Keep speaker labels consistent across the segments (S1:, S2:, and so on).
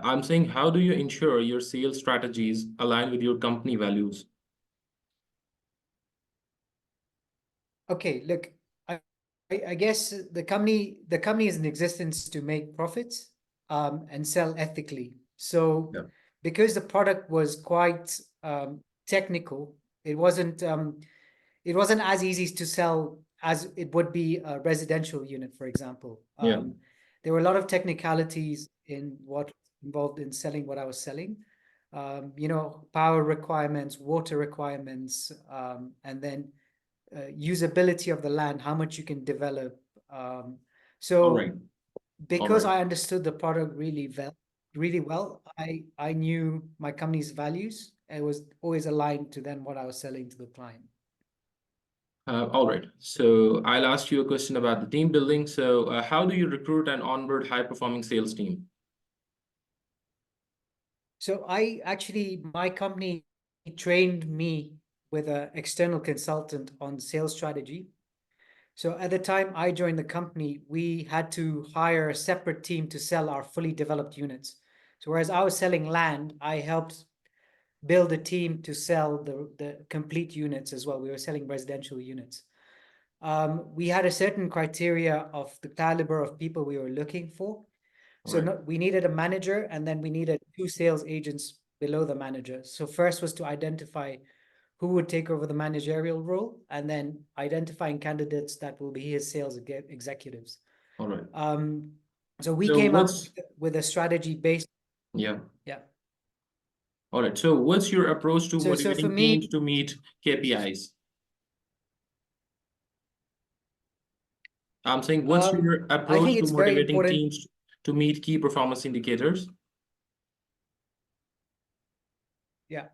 S1: I'm saying, how do you ensure your sales strategies align with your company values?
S2: Okay, look, I guess the company is in existence to make profits and sell ethically. So
S1: Yeah.
S2: because the product was quite technical, it wasn't as easy to sell as it would be a residential unit, for example.
S1: Yeah.
S2: There were a lot of technicalities in what involved in selling what I was selling. Power requirements, water requirements, and then usability of the land, how much you can develop. Um,
S1: All right.
S2: so
S1: All
S2: because
S1: right.
S2: I understood the product really well, I knew my company's values. It was always aligned to then what I was selling to the client.
S1: All right. So I'll ask you a question about the team building. So how do you recruit and onboard high-performing sales team?
S2: So my company trained me with an external consultant on sales strategy. So at the time I joined the company, we had to hire a separate team to sell our fully developed units. So whereas I was selling land, I helped build a team to sell the complete units as well. We were selling residential units. We had a certain criteria of the caliber of people we were looking for.
S1: All
S2: So
S1: right.
S2: we needed a manager, and then we needed 2 sales agents below the manager. So first was to identify who would take over the managerial role, and then identifying candidates that will be his sales executives.
S1: All right.
S2: Um, so we
S1: So
S2: came up
S1: what's
S2: with a strategy based,
S1: yeah.
S2: yeah.
S1: All right. So what's your approach to
S2: So for
S1: motivating
S2: me,
S1: teams to meet KPIs? I'm saying, what's your
S2: I
S1: approach
S2: think
S1: to
S2: it's very
S1: motivating
S2: important.
S1: teams to meet key performance indicators?
S2: Yeah.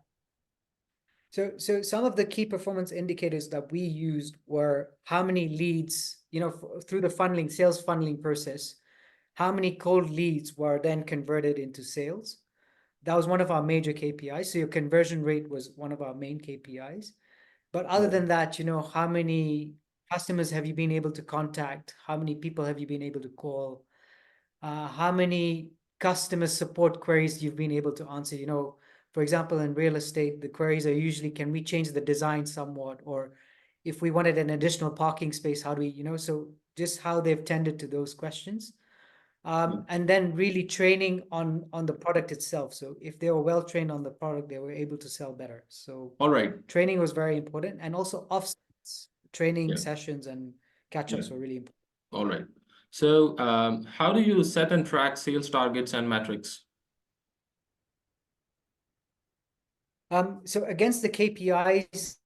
S2: So some of the key performance indicators that we used were how many leads, through the sales funneling process, how many cold leads were then converted into sales. That was one of our major KPIs. So your conversion rate was one of our main KPIs. But other
S1: Right.
S2: than that, how many customers have you been able to contact? How many people have you been able to call? How many customer support queries you've been able to answer? For example, in real estate, the queries are usually, can we change the design somewhat? Or if we wanted an additional parking space, how do we, so just how they've tended to those questions.
S1: Yeah.
S2: And then really training on the product itself. So if they were well trained on the product, they were able to sell better. So
S1: All right.
S2: training was very important, and also offsets, training
S1: Yeah.
S2: sessions and
S1: Yeah.
S2: catch-ups were really important.
S1: All right. So how do you set and track sales targets and metrics?
S2: So against the KPIs,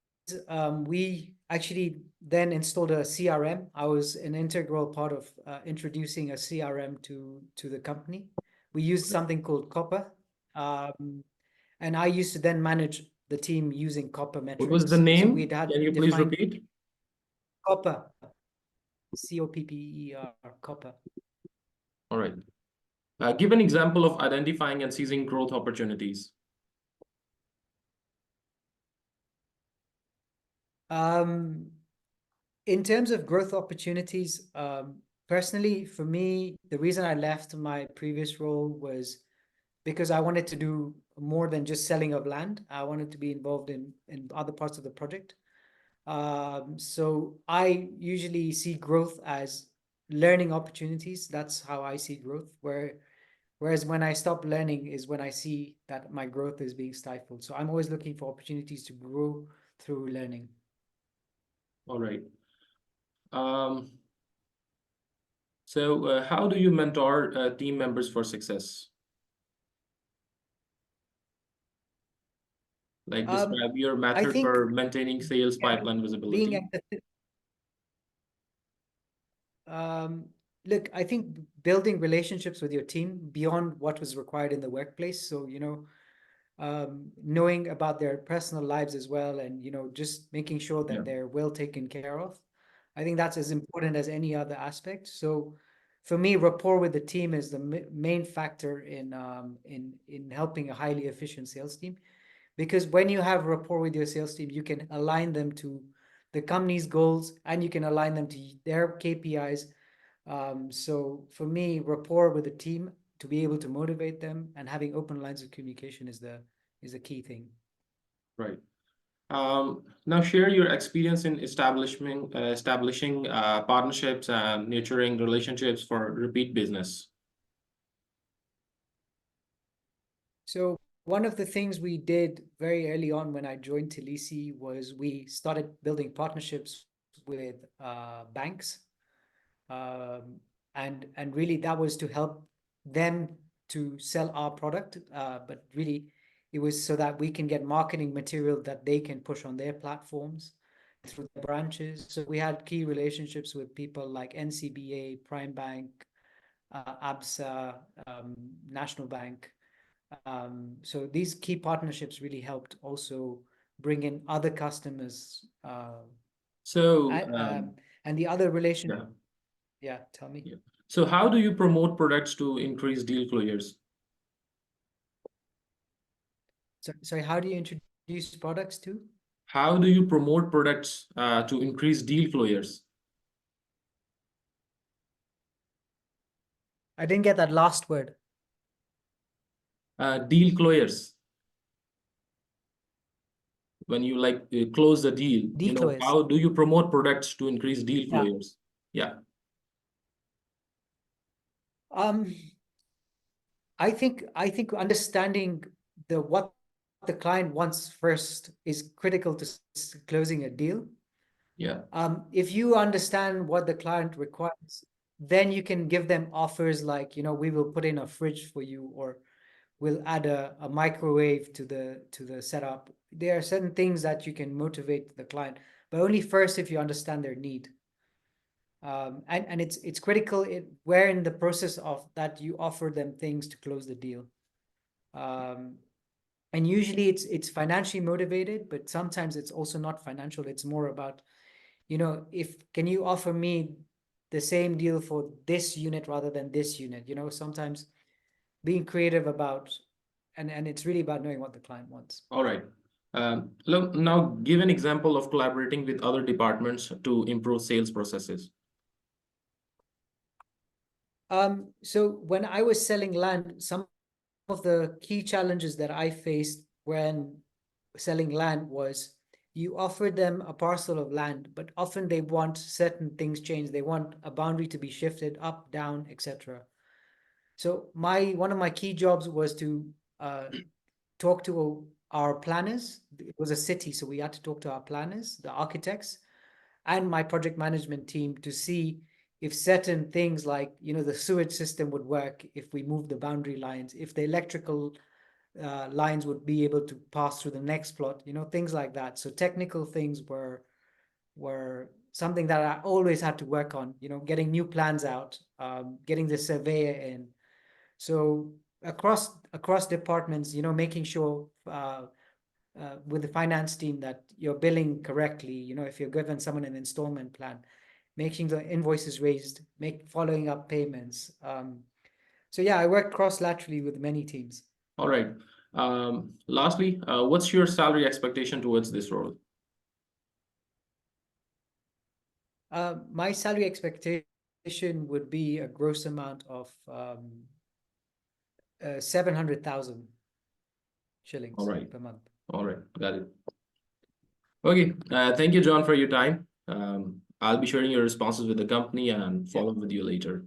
S2: we actually then installed a CRM. I was an integral part of introducing a CRM to the company. We used something called Copper, and I used to then manage the team using Copper
S1: What was the
S2: metrics. So
S1: name?
S2: we'd had
S1: Can you please
S2: defined
S1: repeat?
S2: Copper, COPPER, Copper.
S1: All right. Give an example of identifying and seizing growth opportunities.
S2: In terms of growth opportunities, personally, for me, the reason I left my previous role was because I wanted to do more than just selling of land. I wanted to be involved in other parts of the project. So I usually see growth as learning opportunities. That's how I see growth. Whereas when I stop learning is when I see that my growth is being stifled. So I'm always looking for opportunities to grow through learning.
S1: All right. Um, so how do you mentor team members for success? Like,
S2: Um,
S1: describe your
S2: I
S1: method
S2: think
S1: for maintaining sales
S2: yeah,
S1: pipeline
S2: being
S1: visibility.
S2: at um, look, I think building relationships with your team beyond what was required in the workplace. So, knowing about their personal lives as well, and, just making sure
S1: Yeah.
S2: that they're well taken care of. I think that's as important as any other aspect. So for me, rapport with the team is the main factor in helping a highly efficient sales team. Because when you have rapport with your sales team, you can align them to the company's goals, and you can align them to their KPIs. So for me, rapport with the team to be able to motivate them, and having open lines of communication is the key thing.
S1: Right. Now share your experience in establishing partnerships and nurturing relationships for repeat business.
S2: So one of the things we did very early on when I joined Talisi was we started building partnerships with banks, and really that was to help them to sell our product, but really it was so that we can get marketing material that they can push on their platforms through the branches. So we had key relationships with people like NCBA, Prime Bank, ABSA, National Bank. So these key partnerships really helped also bring in other customers. And the other relation, yeah, tell me.
S1: Yeah. So how do you promote products to increase deal closures?
S2: Sorry, how do you introduce products to?
S1: How do you promote products to increase deal closures?
S2: I didn't get that last word.
S1: Deal closures. When you close the deal, how do you promote products to increase deal closures? Yeah.
S2: I think understanding what the client wants first is critical to closing a deal.
S1: Yeah.
S2: If you understand what the client requires, then you can give them offers like, we will put in a fridge for you, or we'll add a microwave to the setup. There are certain things that you can motivate the client, but only first if you understand their need. And it's critical where in the process of that you offer them things to close the deal. And usually it's financially motivated, but sometimes it's also not financial. It's more about, can you offer me the same deal for this unit rather than this unit? Sometimes being creative about, and it's really about knowing what the client wants.
S1: All right. Now give an example of collaborating with other departments to improve sales processes.
S2: So when I was selling land, some of the key challenges that I faced when selling land was you offered them a parcel of land, but often they want certain things changed. They want a boundary to be shifted up, down, etc. So one of my key jobs was to talk to our planners. It was a city, so we had to talk to our planners, the architects, and my project management team to see if certain things like, the sewage system would work if we move the boundary lines, if the electrical lines would be able to pass through the next plot, things like that. So technical things were something that I always had to work on, getting new plans out, getting the surveyor in. So across departments, making sure with the finance team that you're billing correctly, if you're giving someone an installment plan, making the invoices raised, following up payments. So yeah, I work cross-laterally with many teams.
S1: All right. Lastly, what's your salary expectation towards this role?
S2: My salary expectation would be a gross amount of 700,000 shillings per month.
S1: All right, got it. Okay, thank you, John, for your time. I'll be sharing your responses with the company and follow up with you later.